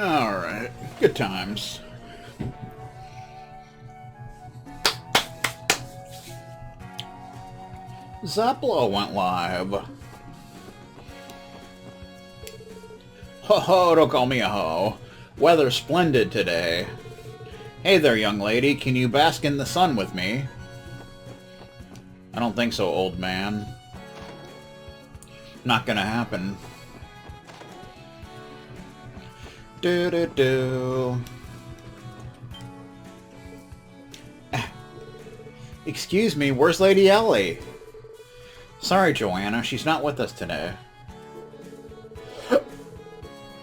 Alright, good times. Zaplo went live. Ho ho, don't call me a ho. Weather's splendid today. Hey there, young lady, can you bask in the sun with me? I don't think so, old man. Not gonna happen. Do-do-do. Excuse me, where's Lady Ellie? Sorry, Joanna, she's not with us today.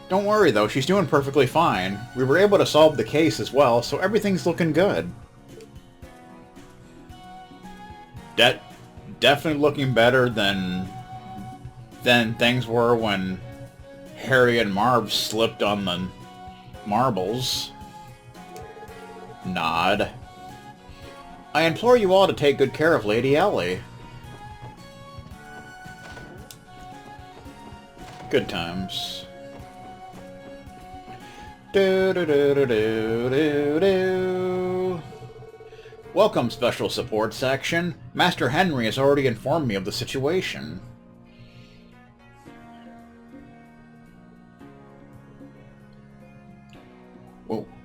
Don't worry, though, she's doing perfectly fine. We were able to solve the case as well, so everything's looking good. Definitely looking better than things were when Harry and Marv slipped on the marbles. Nod. I implore you all to take good care of Lady Ellie. Good times. Do-do-do-do-do-do-do. Welcome, Special Support Section. Master Henry has already informed me of the situation.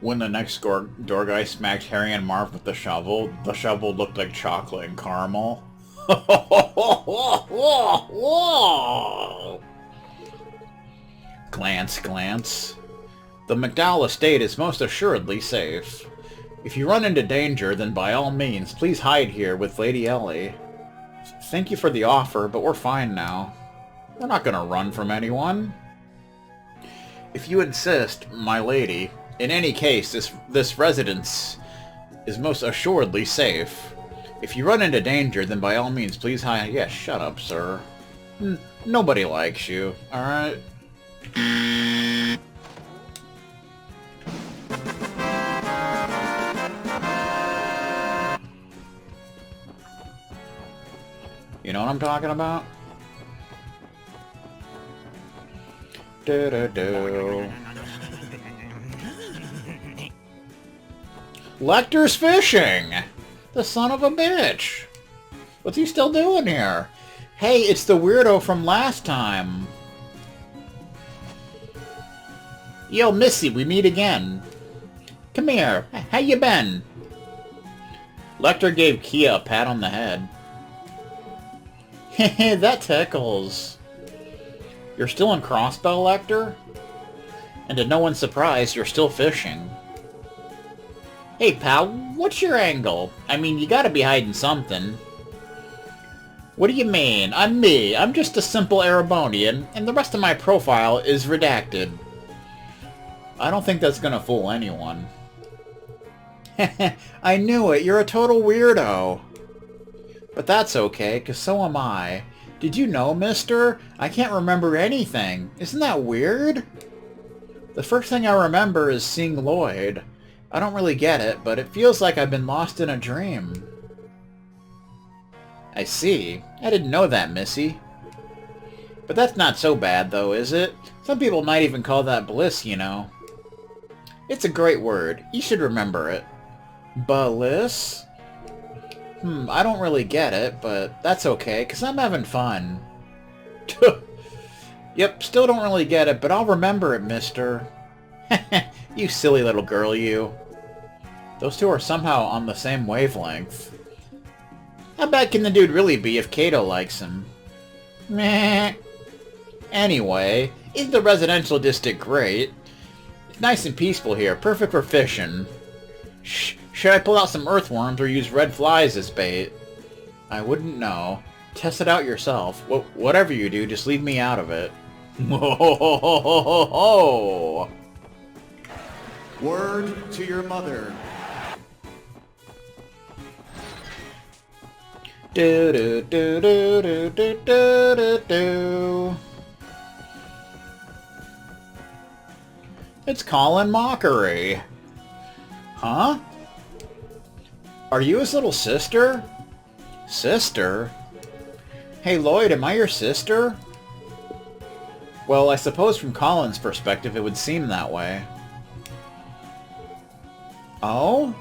When the next door guy smacked Harry and Marv with the shovel looked like chocolate and caramel. Glance, glance. The McDowell estate is most assuredly safe. If you run into danger, then by all means, please hide here with Lady Ellie. Thank you for the offer, but we're fine now. We're not gonna run from anyone. If you insist, my lady, in any case, this residence is most assuredly safe. If you run into danger, then by all means, please hide. Yeah, shut up, sir. Nobody likes you, alright? You know what I'm talking about? Do-do-do. Lecter's fishing! The son of a bitch! What's he still doing here? Hey, it's the weirdo from last time. Yo, Missy, we meet again. Come here. How you been? Lecter gave Kia a pat on the head. Hehe, that tickles. You're still in Crossbell, Lecter? And to no one's surprise, you're still fishing. Hey, pal, what's your angle? I mean, you gotta be hiding something. What do you mean? I'm me. I'm just a simple Erebonian, and the rest of my profile is redacted. I don't think that's gonna fool anyone. I knew it. You're a total weirdo. But that's okay, because so am I. Did you know, mister? I can't remember anything. Isn't that weird? The first thing I remember is seeing Lloyd. I don't really get it, but it feels like I've been lost in a dream. I see. I didn't know that, Missy. But that's not so bad, though, is it? Some people might even call that bliss, you know. It's a great word. You should remember it. Bliss? I don't really get it, but that's okay, because I'm having fun. Yep, still don't really get it, but I'll remember it, mister. You silly little girl, you. Those two are somehow on the same wavelength. How bad can the dude really be if Kato likes him? Meh. Anyway, isn't the residential district great? It's nice and peaceful here, perfect for fishing. Should I pull out some earthworms or use red flies as bait? I wouldn't know. Test it out yourself. Whatever you do, just leave me out of it. Word to your mother. Do do do do do do do do do. It's Colin Mockery. Huh? Are you his little sister? Sister? Hey Lloyd, am I your sister? Well, I suppose from Colin's perspective it would seem that way. Oh?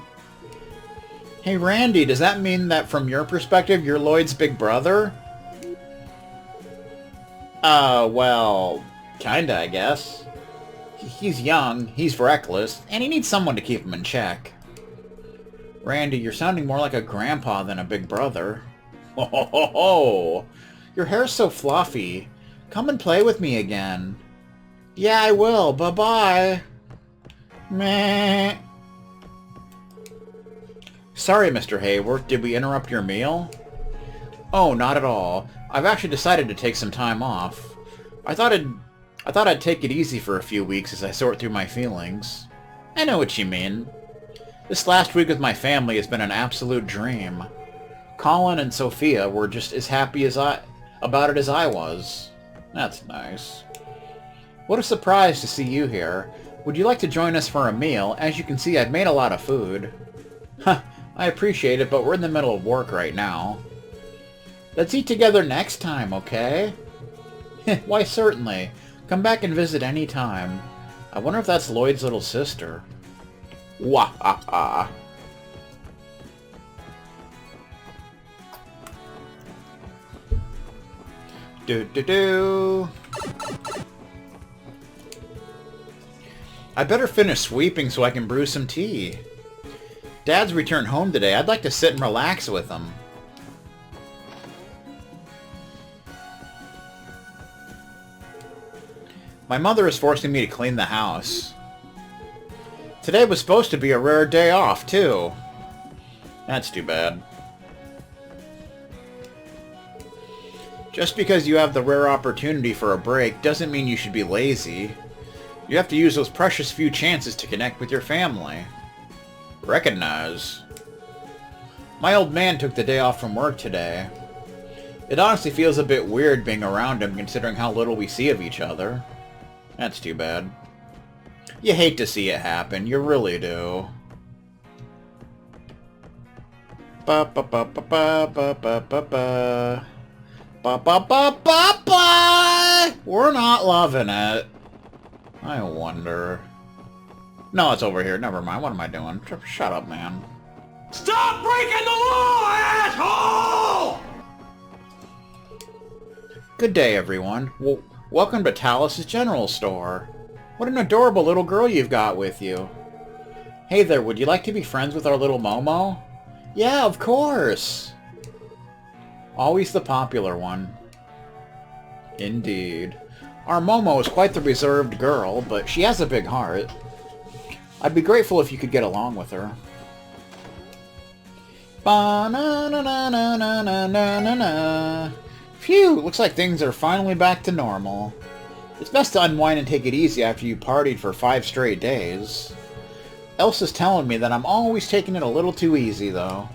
Hey Randy, does that mean that from your perspective, you're Lloyd's big brother? Well, kinda, I guess. He's young, he's reckless, and he needs someone to keep him in check. Randy, you're sounding more like a grandpa than a big brother. Ho ho ho ho! Your hair's so fluffy. Come and play with me again. Yeah, I will. Bye-bye. Meh. Sorry, Mr. Hayward. Did we interrupt your meal? Oh, not at all. I've actually decided to take some time off. I thought I'd take it easy for a few weeks as I sort through my feelings. I know what you mean. This last week with my family has been an absolute dream. Colin and Sophia were just as happy about it as I was. That's nice. What a surprise to see you here. Would you like to join us for a meal? As you can see, I've made a lot of food. Huh, I appreciate it, but we're in the middle of work right now. Let's eat together next time, okay? Why, certainly. Come back and visit any time. I wonder if that's Lloyd's little sister. Wah-ha-ha. Do-do-do. I better finish sweeping so I can brew some tea. Dad's returned home today. I'd like to sit and relax with him. My mother is forcing me to clean the house. Today was supposed to be a rare day off, too. That's too bad. Just because you have the rare opportunity for a break doesn't mean you should be lazy. You have to use those precious few chances to connect with your family. Recognize. My old man took the day off from work today. It honestly feels a bit weird being around him considering how little we see of each other. That's too bad. You hate to see it happen, you really do. Ba ba ba ba ba ba ba ba ba. Ba ba ba ba ba! We're not loving it. I wonder. No, it's over here. Never mind. What am I doing? Shut up, man. Stop breaking the law, asshole! Good day, everyone. Welcome to Talus's General Store. What an adorable little girl you've got with you. Hey there, would you like to be friends with our little Momo? Yeah, of course! Always the popular one. Indeed. Our Momo is quite the reserved girl, but she has a big heart. I'd be grateful if you could get along with her. Ba-na-na-na-na-na-na-na-na. Phew, looks like things are finally back to normal. It's best to unwind and take it easy after you partied for 5 straight days. Elsa's telling me that I'm always taking it a little too easy, though.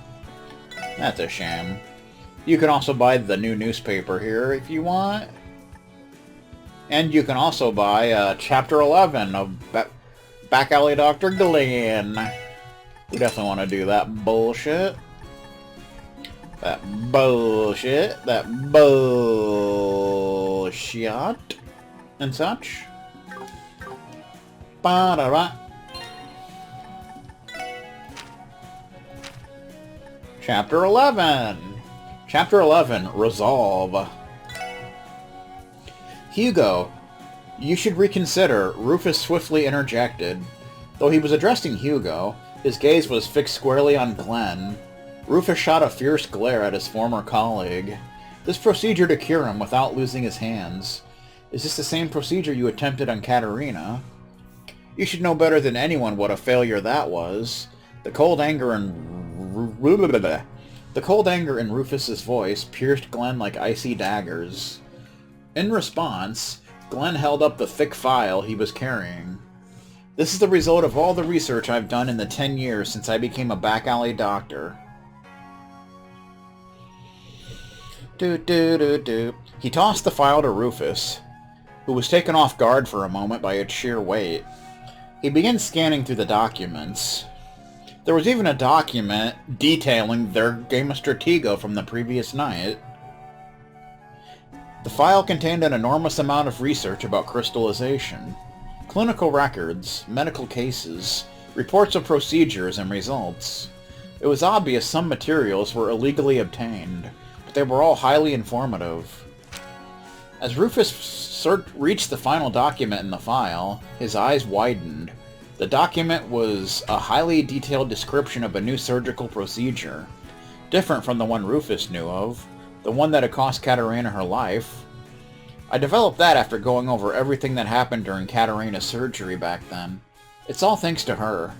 That's a shame. You can also buy the new newspaper here if you want. And you can also buy Chapter 11 of Back Alley Dr. Glenn. We definitely want to do that bullshit. That bullshit. That bullshit. And such. Ba-da-da. Chapter 11. Chapter 11, Resolve. Hugo, you should reconsider, Rufus swiftly interjected. Though he was addressing Hugo, his gaze was fixed squarely on Glenn. Rufus shot a fierce glare at his former colleague. This procedure to cure him without losing his hands. Is this the same procedure you attempted on Katerina? You should know better than anyone what a failure that was. The cold anger in Rufus's voice pierced Glenn like icy daggers. In response, Glenn held up the thick file he was carrying. This is the result of all the research I've done in the 10 years since I became a back alley doctor. He tossed the file to Rufus, who was taken off guard for a moment by its sheer weight. He began scanning through the documents. There was even a document detailing their game of Stratego from the previous night. The file contained an enormous amount of research about crystallization. Clinical records, medical cases, reports of procedures and results. It was obvious some materials were illegally obtained, but they were all highly informative. As Rufus reached the final document in the file, his eyes widened. The document was a highly detailed description of a new surgical procedure, different from the one Rufus knew of, the one that had cost Katarina her life. I developed that after going over everything that happened during Katarina's surgery back then. It's all thanks to her,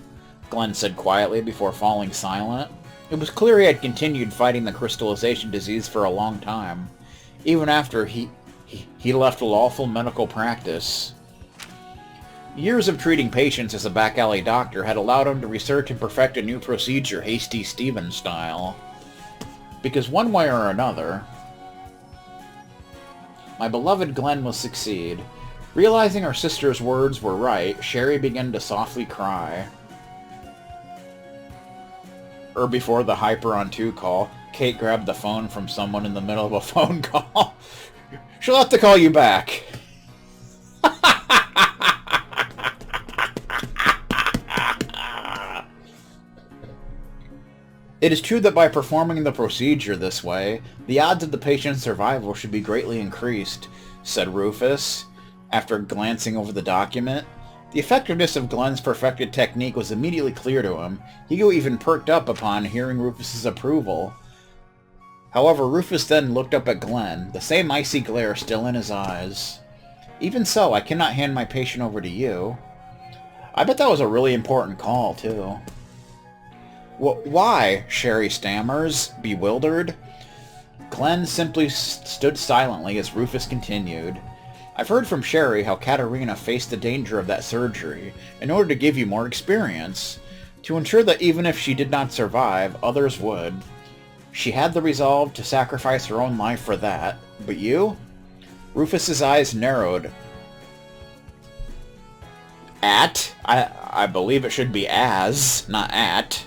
Glenn said quietly before falling silent. It was clear he had continued fighting the crystallization disease for a long time, even after he left lawful medical practice. Years of treating patients as a back-alley doctor had allowed him to research and perfect a new procedure, Hasty Stevens style. Because one way or another, my beloved Glenn will succeed. Realizing her sister's words were right, Sherry began to softly cry. Before the Hyperon 2 call, Kate grabbed the phone from someone in the middle of a phone call. She'll have to call you back. It is true that by performing the procedure this way, the odds of the patient's survival should be greatly increased, said Rufus, after glancing over the document. The effectiveness of Glenn's perfected technique was immediately clear to him. He even perked up upon hearing Rufus's approval. However, Rufus then looked up at Glenn, the same icy glare still in his eyes. Even so, I cannot hand my patient over to you. I bet that was a really important call, too. Why? Sherry stammers, bewildered. Glenn simply stood silently as Rufus continued. I've heard from Sherry how Katarina faced the danger of that surgery in order to give you more experience, to ensure that even if she did not survive, others would. She had the resolve to sacrifice her own life for that, but you? Rufus's eyes narrowed. I believe it should be as, not at.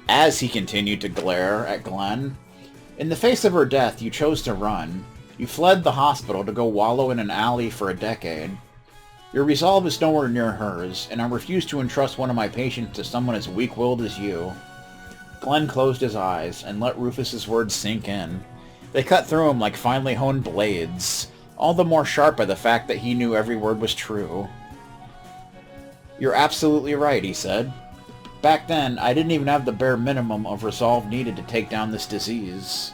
As he continued to glare at Glenn. In the face of her death, you chose to run. You fled the hospital to go wallow in an alley for a decade. Your resolve is nowhere near hers, and I refuse to entrust one of my patients to someone as weak-willed as you. Glenn closed his eyes and let Rufus's words sink in. They cut through him like finely honed blades, all the more sharp by the fact that he knew every word was true. You're absolutely right, he said. Back then, I didn't even have the bare minimum of resolve needed to take down this disease.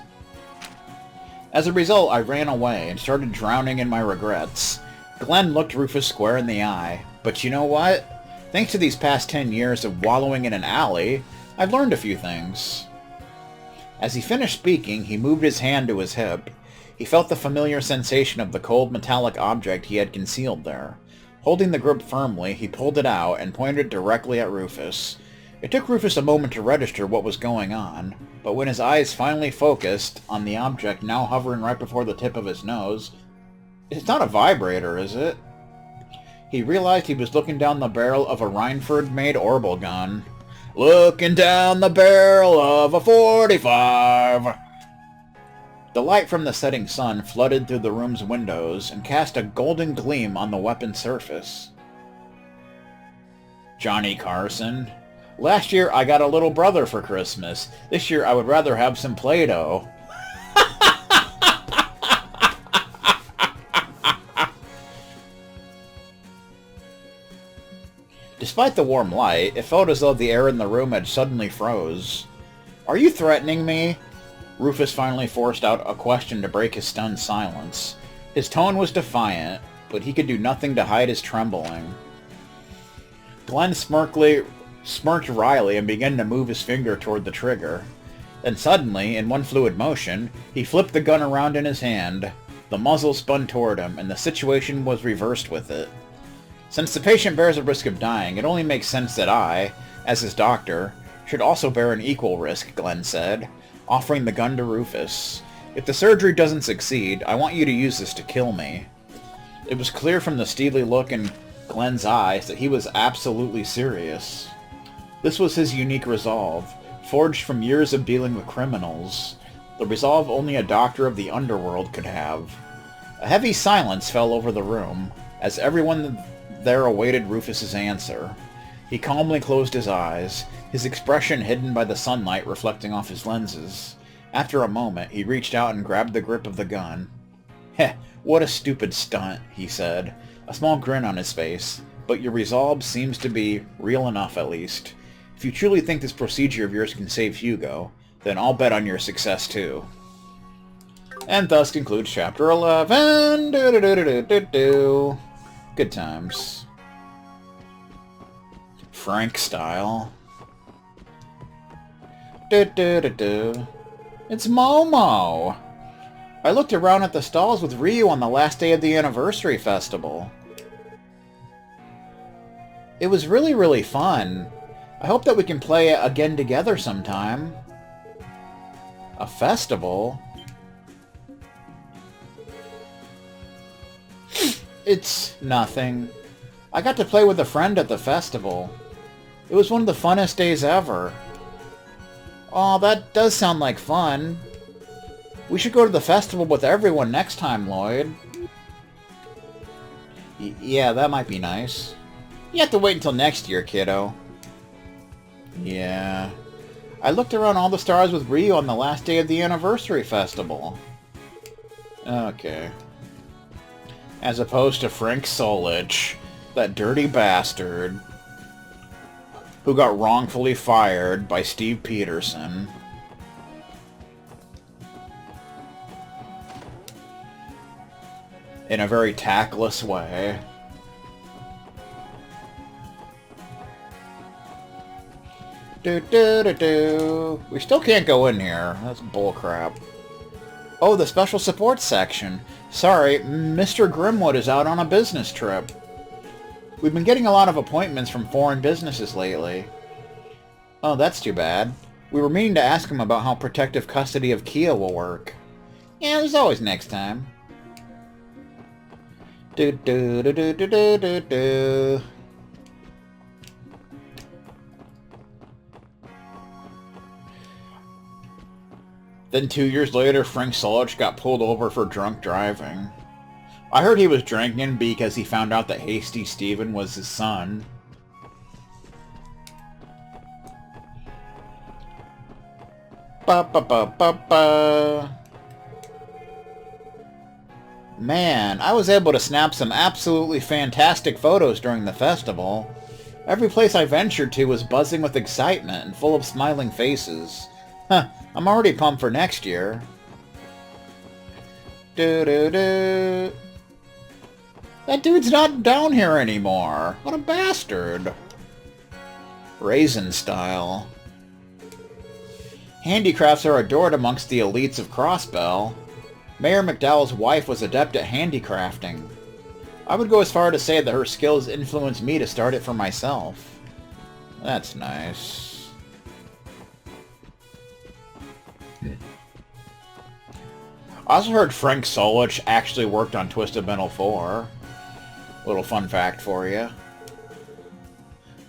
As a result, I ran away and started drowning in my regrets. Glenn looked Rufus square in the eye. But you know what? Thanks to these past 10 years of wallowing in an alley, I've learned a few things. As he finished speaking, he moved his hand to his hip. He felt the familiar sensation of the cold metallic object he had concealed there. Holding the grip firmly, he pulled it out and pointed directly at Rufus. It took Rufus a moment to register what was going on, but when his eyes finally focused on the object now hovering right before the tip of his nose, it's not a vibrator, is it? He realized he was looking down the barrel of a Rhineford-made Orbital gun. Looking down the barrel of a .45! The light from the setting sun flooded through the room's windows and cast a golden gleam on the weapon's surface. Johnny Carson. Last year I got a little brother for Christmas. This year I would rather have some Play-Doh. Despite the warm light, it felt as though the air in the room had suddenly froze. Are you threatening me? Rufus finally forced out a question to break his stunned silence. His tone was defiant, but he could do nothing to hide his trembling. Glenn smirked wryly and began to move his finger toward the trigger. Then suddenly, in one fluid motion, he flipped the gun around in his hand. The muzzle spun toward him, and the situation was reversed with it. Since the patient bears a risk of dying, it only makes sense that I, as his doctor, should also bear an equal risk, Glenn said, offering the gun to Rufus. If the surgery doesn't succeed, I want you to use this to kill me. It was clear from the steely look in Glenn's eyes that he was absolutely serious. This was his unique resolve, forged from years of dealing with criminals, the resolve only a doctor of the underworld could have. A heavy silence fell over the room, as everyone there awaited Rufus's answer. He calmly closed his eyes, his expression hidden by the sunlight reflecting off his lenses. After a moment, he reached out and grabbed the grip of the gun. Heh, what a stupid stunt, he said, a small grin on his face. But your resolve seems to be real enough, at least. If you truly think this procedure of yours can save Hugo, then I'll bet on your success, too. And thus concludes Chapter 11. Do-do-do-do-do-do. Good times. Frank style. Do-do-do-do. It's Momo! I looked around at the stalls with Ryu on the last day of the anniversary festival. It was really, really fun. I hope that we can play it again together sometime. A festival? It's nothing. I got to play with a friend at the festival. It was one of the funnest days ever. Aw, that does sound like fun. We should go to the festival with everyone next time, Lloyd. Yeah, that might be nice. You have to wait until next year, kiddo. Yeah. I looked around all the stars with Ryu on the last day of the anniversary festival. Okay. As opposed to Frank Solich, that dirty bastard, who got wrongfully fired by Steve Peterson. In a very tactless way. Do-do-do-do. We still can't go in here. That's bullcrap. Oh, the special support section. Sorry, Mr. Grimwood is out on a business trip. We've been getting a lot of appointments from foreign businesses lately. Oh, that's too bad. We were meaning to ask him about how protective custody of Kia will work. Yeah, there's always next time. Do-do-do-do-do-do-do. Then 2 years later, Frank Solich got pulled over for drunk driving. I heard he was drinking because he found out that Hasty Steven was his son. Ba-ba-ba-ba-ba. Man, I was able to snap some absolutely fantastic photos during the festival. Every place I ventured to was buzzing with excitement and full of smiling faces. Huh, I'm already pumped for next year. Do-do-do. That dude's not down here anymore. What a bastard. Raisin style. Handicrafts are adored amongst the elites of Crossbell. Mayor McDowell's wife was adept at handicrafting. I would go as far to say that her skills influenced me to start it for myself. That's nice. I also heard Frank Solich actually worked on Twisted Metal 4. Little fun fact for you.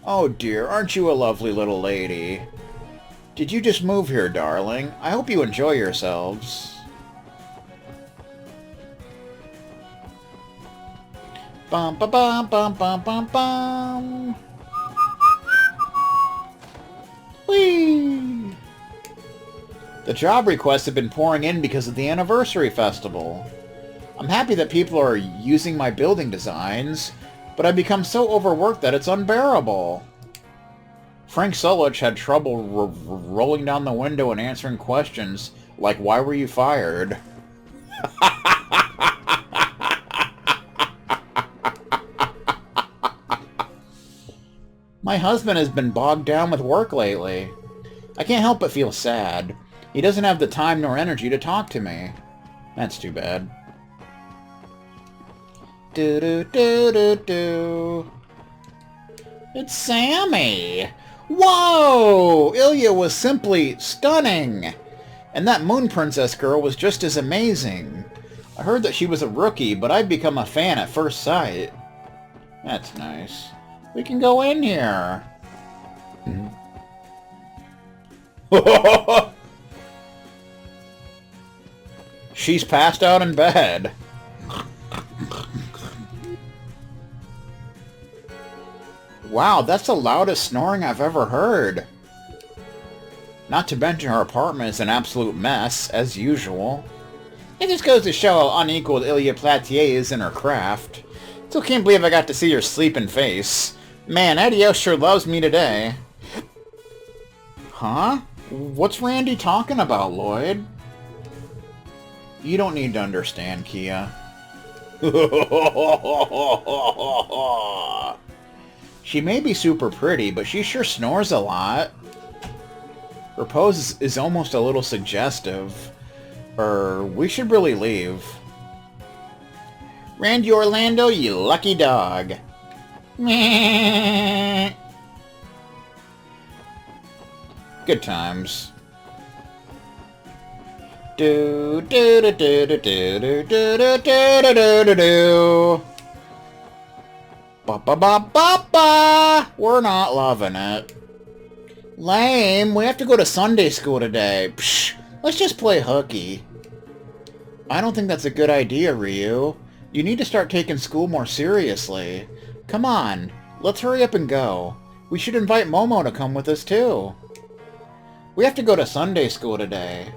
Oh dear, aren't you a lovely little lady? Did you just move here, darling? I hope you enjoy yourselves. Bum ba bum bum bum bum bum. Whee! The job requests have been pouring in because of the anniversary festival. I'm happy that people are using my building designs, but I've become so overworked that it's unbearable. Frank Solich had trouble rolling down the window and answering questions like, why were you fired? My husband has been bogged down with work lately. I can't help but feel sad. He doesn't have the time nor energy to talk to me. That's too bad. Do-do-do-do-do. It's Sammy! Whoa! Ilya was simply stunning! And that Moon Princess girl was just as amazing. I heard that she was a rookie, but I'd become a fan at first sight. That's nice. We can go in here. She's passed out in bed. Wow, that's the loudest snoring I've ever heard. Not to mention her apartment is an absolute mess, as usual. It just goes to show how unequaled Ilya Platier is in her craft. Still can't believe I got to see your sleeping face. Man, Adios sure loves me today. Huh? What's Randy talking about, Lloyd? You don't need to understand, Kia. She may be super pretty, but she sure snores a lot. Her pose is almost a little suggestive. We should really leave. Randy Orlando, you lucky dog. Good times. Do do do do do do do do do do do do. Ba ba ba ba ba. We're not loving it. Lame. We have to go to Sunday school today. Psh, let's just play hooky. I don't think that's a good idea, Ryu. You need to start taking school more seriously. Come on. Let's hurry up and go. We should invite Momo to come with us too. We have to go to Sunday school today.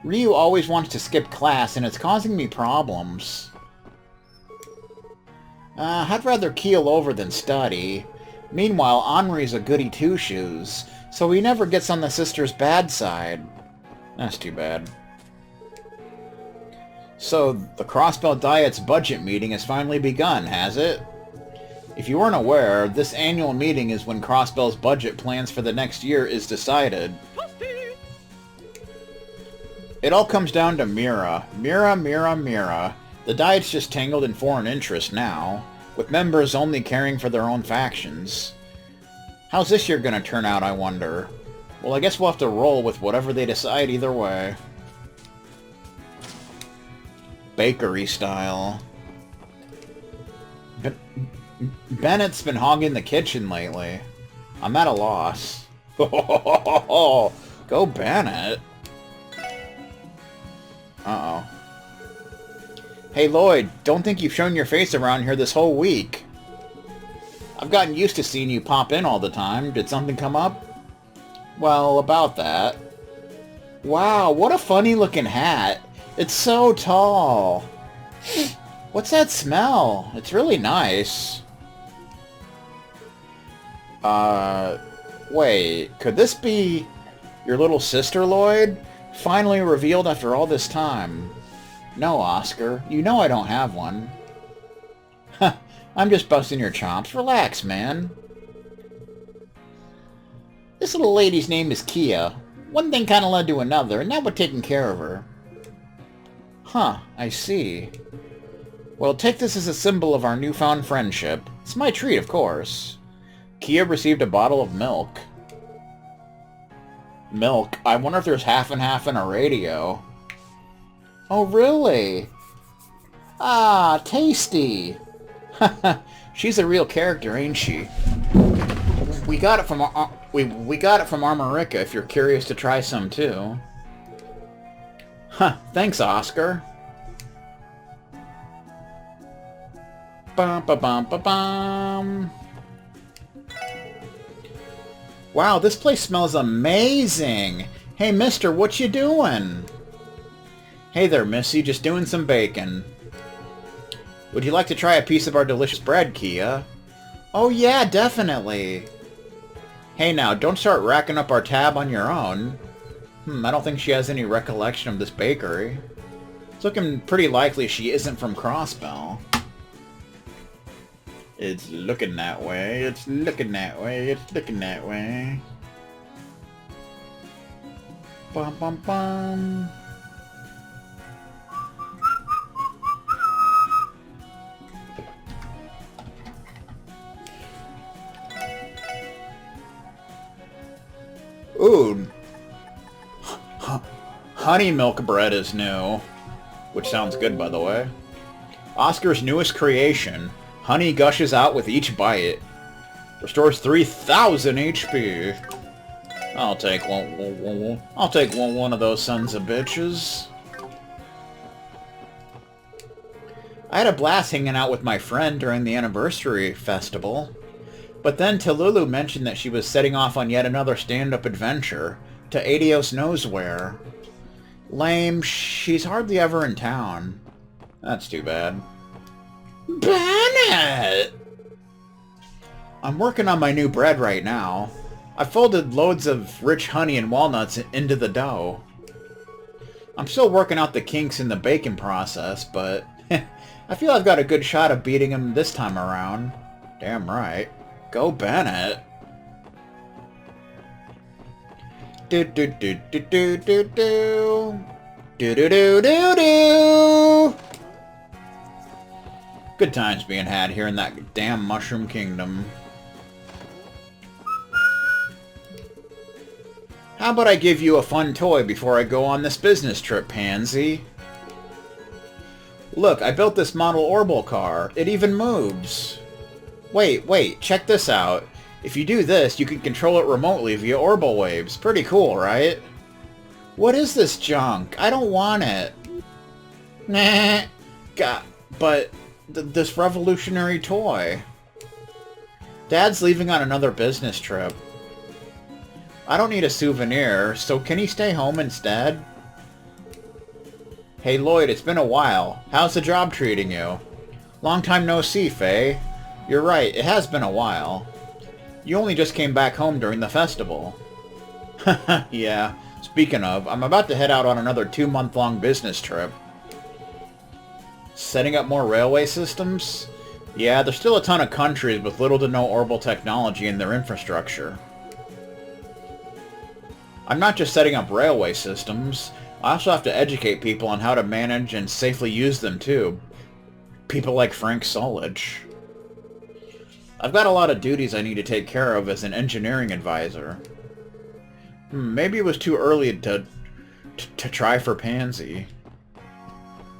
Ryu always wants to skip class and it's causing me problems. I'd rather keel over than study. Meanwhile, Henri's a goody two-shoes, so he never gets on the sister's bad side. That's too bad. So, the Crossbell Diet's budget meeting has finally begun, has it? If you weren't aware, this annual meeting is when Crossbell's budget plans for the next year is decided. It all comes down to Mira. Mira. The Diet's just tangled in foreign interest now, with members only caring for their own factions. How's this year gonna turn out, I wonder? Well, I guess we'll have to roll with whatever they decide either way. Bakery style. Bennett's been hogging the kitchen lately. I'm at a loss. Go Bennett. Uh-oh. Hey Lloyd, don't think you've shown your face around here this whole week. I've gotten used to seeing you pop in all the time. Did something come up? Well, about that. Wow, what a funny looking hat. It's so tall. What's that smell? It's really nice. Wait, could this be your little sister, Lloyd? Finally revealed after all this time. No, Oscar. You know I don't have one. Huh, I'm just busting your chops. Relax, man. This little lady's name is Kia. One thing kinda led to another, and now we're taking care of her. Huh, I see. Well, take this as a symbol of our newfound friendship. It's my treat, of course. Kia received a bottle of milk. Milk? I wonder if there's half and half in a radio. Oh, really? Ah, tasty! She's a real character, ain't she? We got it from we got it from Armorica, if you're curious to try some too. Huh, thanks, Oscar. Bum ba bum ba bum. Wow, this place smells amazing! Hey, mister, what you doing? Hey there, Missy, just doing some bacon. Would you like to try a piece of our delicious bread, Kia? Oh yeah, definitely! Hey now, don't start racking up our tab on your own. I don't think she has any recollection of this bakery. It's looking pretty likely she isn't from Crossbell. It's looking that way, it's looking that way, it's looking that way. Bum bum bum. Ooh. Honey milk bread is new. Which sounds good, by the way. Oscar's newest creation. Honey gushes out with each bite. Restores 3,000 HP. I'll take one of those sons of bitches. I had a blast hanging out with my friend during the anniversary festival. But then Talulu mentioned that she was setting off on yet another stand-up adventure to Adios knows where. Lame, she's hardly ever in town. That's too bad. Bennett! I'm working on my new bread right now. I folded loads of rich honey and walnuts into the dough. I'm still working out the kinks in the baking process, but I feel I've got a good shot of beating him this time around. Damn right. Go Bennett. Do do do do do do do. Do do do do do. Good times being had here in that damn Mushroom Kingdom. How about I give you a fun toy before I go on this business trip, Pansy? Look, I built this model Orbital car. It even moves. Wait, check this out. If you do this, you can control it remotely via orbital waves. Pretty cool, right? What is this junk? I don't want it. Nah. God, but this revolutionary toy. Dad's leaving on another business trip. I don't need a souvenir, so can he stay home instead? Hey Lloyd, it's been a while. How's the job treating you? Long time no see, Faye. You're right, it has been a while. You only just came back home during the festival. Yeah, speaking of, I'm about to head out on another 2-month-long business trip. Setting up more railway systems? Yeah, there's still a ton of countries with little to no orbital technology in their infrastructure. I'm not just setting up railway systems, I also have to educate people on how to manage and safely use them too. People like Frank Solich. I've got a lot of duties I need to take care of as an engineering advisor. Maybe it was too early to try for Pansy.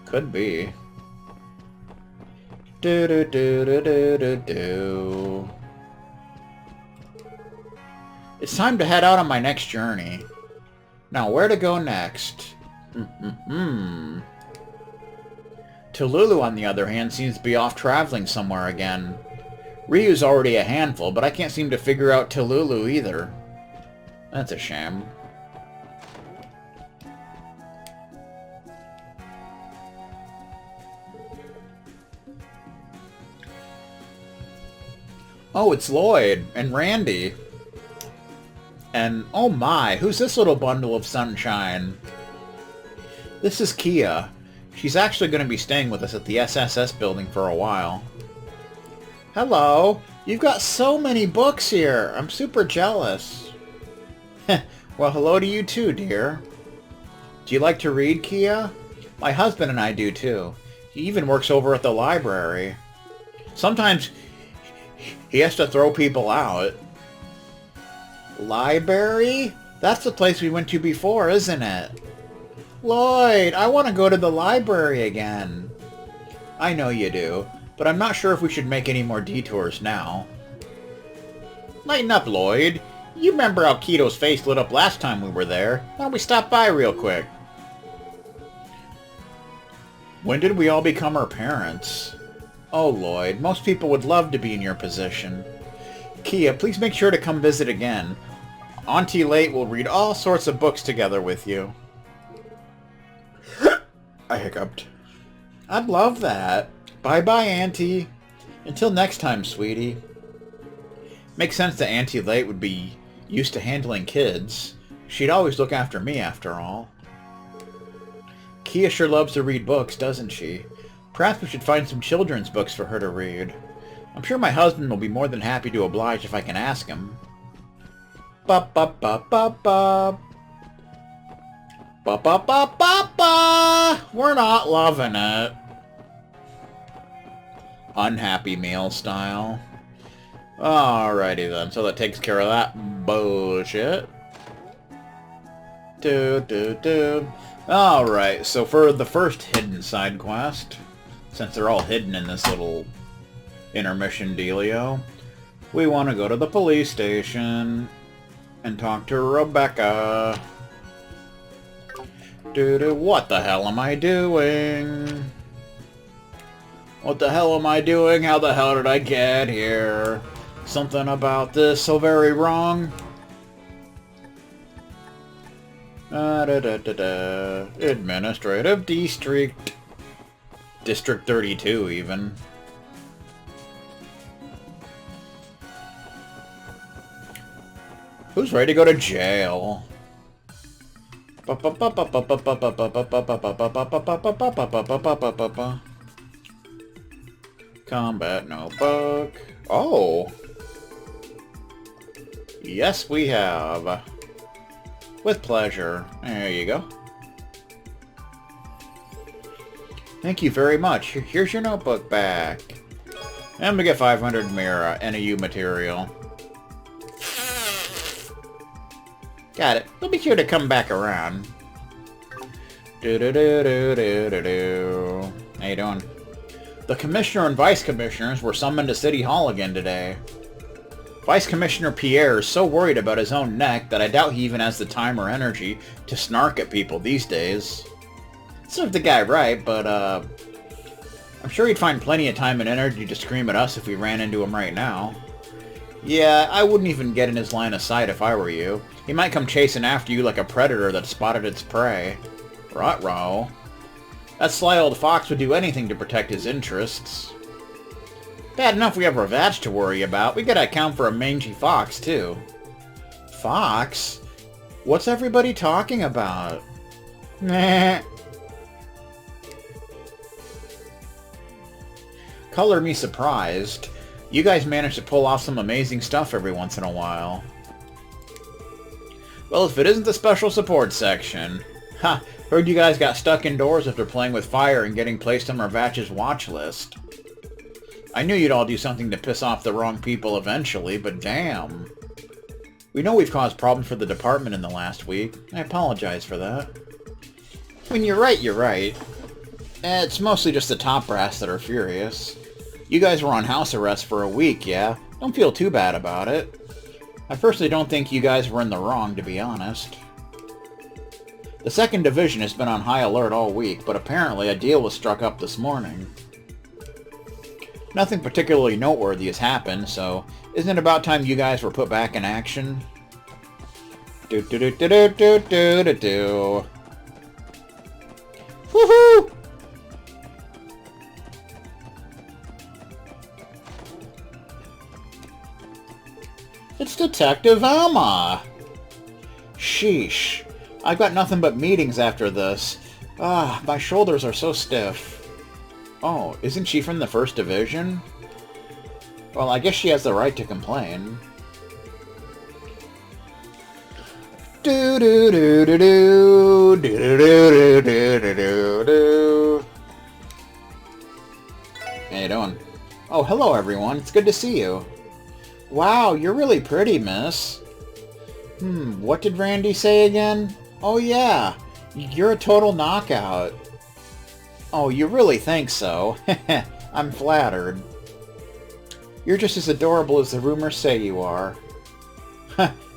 Could be. Do do do do do do do. It's time to head out on my next journey. Now, where to go next? Talulu, on the other hand, seems to be off traveling somewhere again. Ryu's already a handful, but I can't seem to figure out Talulu either. That's a shame. Oh, it's Lloyd and Randy. And, oh my, who's this little bundle of sunshine? This is Kia. She's actually going to be staying with us at the SSS building for a while. Hello. You've got so many books here. I'm super jealous. Well, hello to you too, dear. Do you like to read, Kia? My husband and I do too. He even works over at the library. Sometimes he has to throw people out. Library? That's the place we went to before, isn't it? Lloyd, I want to go to the library again. I know you do, but I'm not sure if we should make any more detours now. Lighten up, Lloyd. You remember how Keto's face lit up last time we were there. Why don't we stop by real quick? When did we all become her parents? Oh, Lloyd, most people would love to be in your position. Kia, please make sure to come visit again. Auntie Late will read all sorts of books together with you. I hiccuped. I'd love that. Bye-bye, Auntie. Until next time, sweetie. Makes sense that Auntie Late would be used to handling kids. She'd always look after me, after all. Kia sure loves to read books, doesn't she? Perhaps we should find some children's books for her to read. I'm sure my husband will be more than happy to oblige if I can ask him. Ba-ba-ba-ba-ba. Ba-ba-ba-ba-ba. We're not loving it. Unhappy meal style. Alrighty then, so that takes care of that bullshit. Alright, so for the first hidden side quest, since they're all hidden in this little intermission dealio, we want to go to the police station and talk to Rebecca. What the hell am I doing? What the hell am I doing? How the hell did I get here? Something about this so very wrong. Administrative District. District 32, even. Who's ready to go to jail? Combat notebook. Oh. Yes, we have. With pleasure. There you go. Thank you very much. Here's your notebook back. And I'm gonna get 500 Mira NAU material. Got it. We'll be sure to come back around. Do-do-do-do-do-do-do. How you doing? The Commissioner and Vice Commissioners were summoned to City Hall again today. Vice Commissioner Pierre is so worried about his own neck that I doubt he even has the time or energy to snark at people these days. Served the guy right, but I'm sure he'd find plenty of time and energy to scream at us if we ran into him right now. Yeah, I wouldn't even get in his line of sight if I were you. He might come chasing after you like a predator that spotted its prey. Ruh-roh. That sly old fox would do anything to protect his interests. Bad enough we have Ravage to worry about. We gotta account for a mangy fox, too. Fox? What's everybody talking about? Meh. Color me surprised. You guys manage to pull off some amazing stuff every once in a while. Well, if it isn't the special support section. Ha! Heard you guys got stuck indoors after playing with fire and getting placed on Ravage's watch list. I knew you'd all do something to piss off the wrong people eventually, but damn. We know we've caused problems for the department in the last week. I apologize for that. When you're right, you're right. It's mostly just the top brass that are furious. You guys were on house arrest for a week, yeah? Don't feel too bad about it. I personally don't think you guys were in the wrong, to be honest. The 2nd Division has been on high alert all week, but apparently a deal was struck up this morning. Nothing particularly noteworthy has happened, so isn't it about time you guys were put back in action? Do-do-do-do-do-do-do-do-do. Woohoo! It's Detective Alma! Sheesh. I've got nothing but meetings after this. Ah, my shoulders are so stiff. Oh, isn't she from the 1st Division? Well, I guess she has the right to complain. Do-do-do-do-do, do-do-do-do-do-do-do. How you doing? Oh, hello everyone. It's good to see you. Wow, you're really pretty, miss. What did Randy say again? Oh yeah, you're a total knockout. Oh, you really think so? I'm flattered. You're just as adorable as the rumors say you are.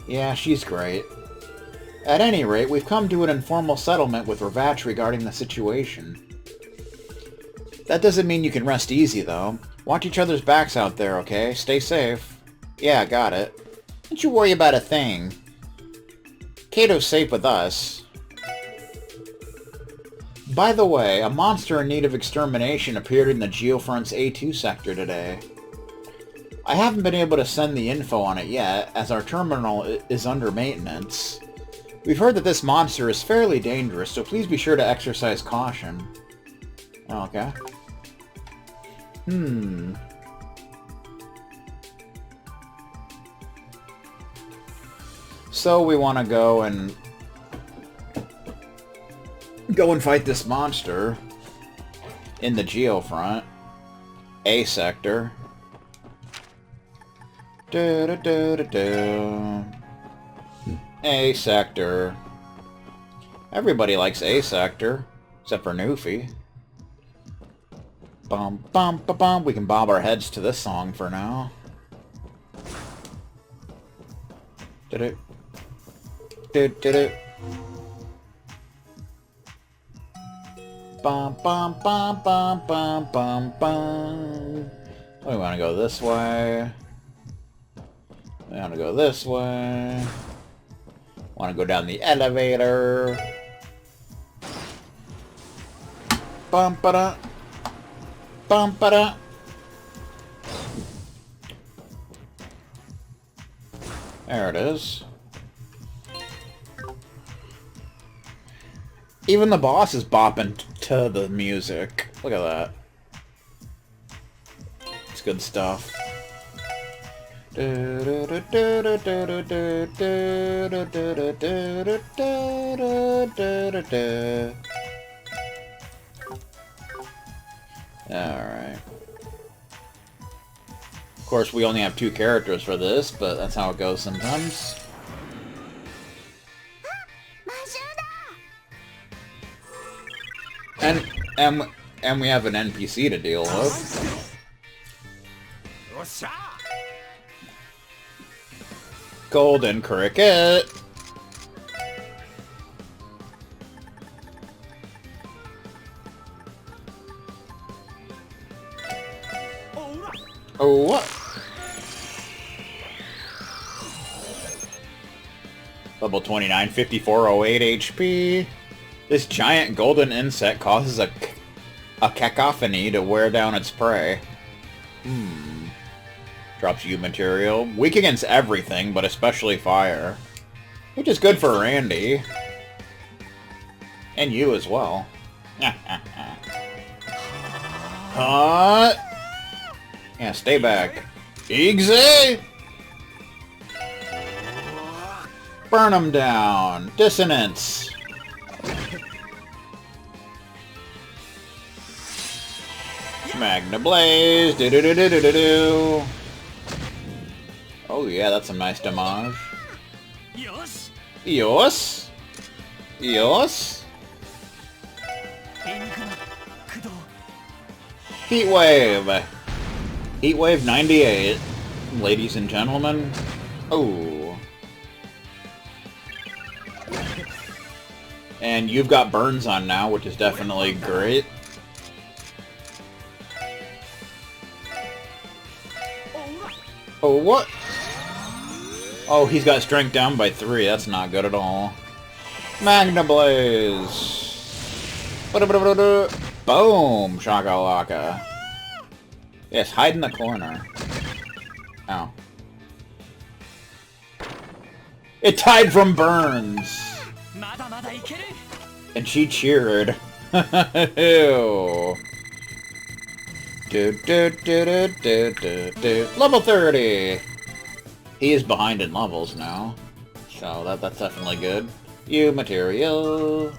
Yeah, she's great. At any rate, we've come to an informal settlement with Ravage regarding the situation. That doesn't mean you can rest easy, though. Watch each other's backs out there, okay? Stay safe. Yeah, got it. Don't you worry about a thing. Kato's safe with us. By the way, a monster in need of extermination appeared in the Geofront's A2 sector today. I haven't been able to send the info on it yet, as our terminal is under maintenance. We've heard that this monster is fairly dangerous, so please be sure to exercise caution. Okay. So we want to go and fight this monster in the Geofront. A sector. A sector. Everybody likes A sector, except for Newfie. Bum bum ba bum. We can bob our heads to this song for now. Did it? Did it? Bum bum bum bum bum bum bum. We want to go this way. I want to go this way. Want to go down the elevator. Bum-ba-da. Bum-ba-da. There it is. Even the boss is bopping to the music. Look at that. It's good stuff. Alright. Of course, we only have 2 characters for this, but that's how it goes sometimes. And we have an NPC to deal with. Golden Cricket! Oh, what? Level 29, 5408 HP. This giant golden insect causes a cacophony to wear down its prey. Drops you material. Weak against everything, but especially fire. Which is good for Randy. And you as well. Hot! Yeah, stay back. Easy! Burn them down. Dissonance. Magna Blaze. Do-do-do-do-do-do-do. Oh yeah, that's a nice damage. Yos. Yos. Yos. Heatwave. Heatwave 98. Ladies and gentlemen. Oh. And you've got burns on now, which is definitely great. Oh, what? Oh, he's got strength down by 3. That's not good at all. Magna Blaze. Boom! Shakalaka. Yes, hide in the corner. Ow. It died from burns! And she cheered. Ew. Level 30! He is behind in levels now. So that's definitely good. You material.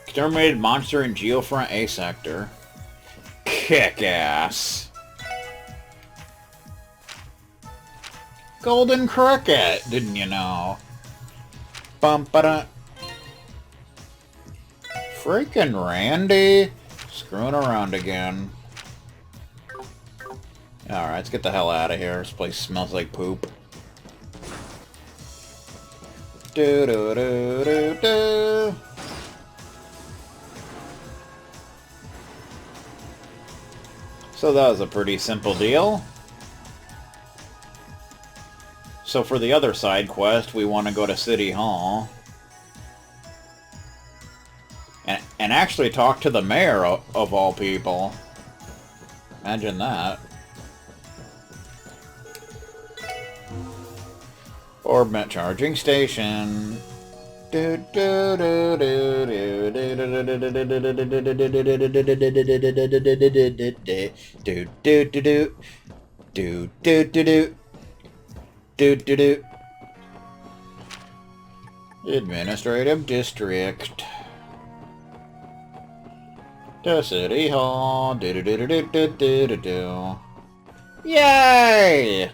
Exterminated monster in Geofront A sector. Kick ass. Golden Cricket, didn't you know? Bum-ba-da. Freaking Randy. Screwing around again. Alright, let's get the hell out of here. This place smells like poop. Do-do-do-do-do. So that was a pretty simple deal. So for the other side quest, we want to go to City Hall. And actually talk to the mayor of all people. Imagine that. Orb charging station. Do do do do do do do do do do. Administrative district. To City Hall. Do do do do do do do do. Yay!